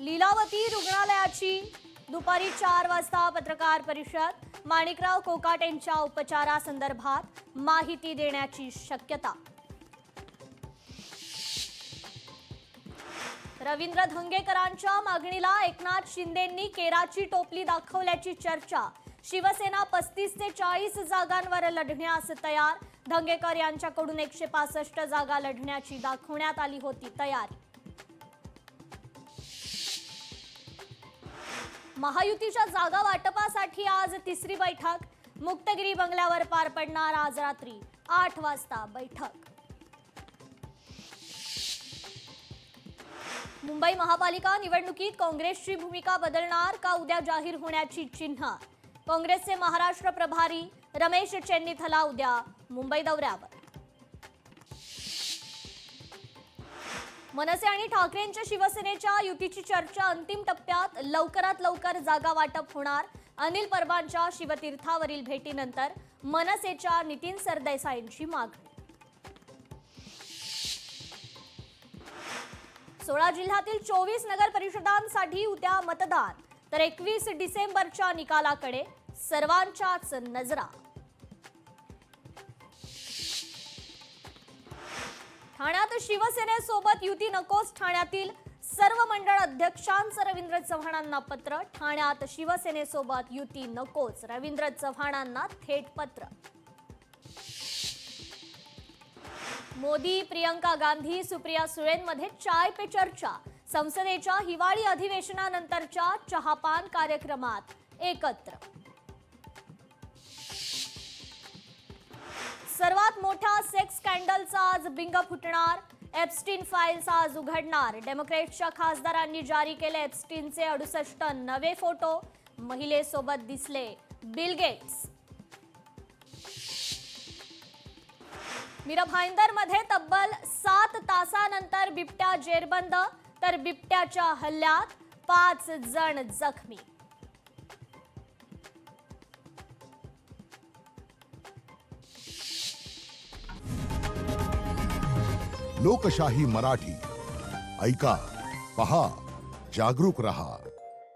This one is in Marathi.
लीलावती रुग्णालयाची दुपारी 4 वाजता पत्रकार परिषद. माणिकराव कोकाट यांच्या उपचारासंदर्भात माहिती देण्याची शक्यता. रवींद्र धंगेकरांच्या मागणीला एकनाथ शिंदेंनी केराची टोपली दाखवल्याची चर्चा. शिवसेना 35 ते 40 जागांवर लढण्यास तयार. धंगेकर यांच्याकडून 165 जागा लढण्याची दाखवण्यात आली होती तयारी. महायुतीच्या जागा वाटपासाठी आज तिसरी बैठक. मुक्तगिरी बंगल्यावर पार पडणार आज रात्री 8 वाजता बैठक. मुंबई महापालिका निवडणुकीत काँग्रेसची भूमिका बदलणार का, उद्या जाहीर होण्याची चिन्ह. काँग्रेसचे महाराष्ट्र प्रभारी रमेश चेन्नीथला उद्या मुंबई दौऱ्यावर. मनसे आणि ठाकरेंच्या शिवसेनेच्या युतीची चर्चा अंतिम टप्प्यात. लवकरात लवकर जागा वाटप होणार. अनिल परबांच्या शिवतीर्थावरील भेटीनंतर मनसेच्या नितीन सरदेसाईंची मागणी. 16 जिल्ह्यातील 24 नगर परिषदांसाठी उद्या मतदान, तर 21 डिसेंबरच्या निकालाकडे सर्वांच्याच नजरा. ठाण्यात शिवसेनेसोबत युती नकोस. ठाण्यातील सर्व मंडळ अध्यक्षांचं रवींद्र चव्हाणांना पत्र. ठाण्यात शिवसेनेसोबत युती नकोच, रवींद्र चव्हाणांना थेट पत्र. मोदी, प्रियंका गांधी, सुप्रिया सुळेंमध्ये चाय पे चर्चा. संसदेच्या हिवाळी अधिवेशनानंतरच्या चहापान कार्यक्रमात एकत्र. सर्वात मोठ्या सेक्स स्कॅन्डलचा आज बिंग फुटणार. एप्स्टीन फाईल्स आज उघडणार. डेमोक्रॅटच्या खासदारांनी जारी केले एप्स्टीनचे 68 नवे फोटो. महिलेसोबत दिसले बिल गेट्स. मीरा भाईंदरमध्ये तब्बल 7 तासानंतर बिबट्या जेरबंद, तर बिबट्याच्या हल्ल्यात 5 जण जखमी. लोकशाही मराठी ऐका, पहा, जागरूक रहा.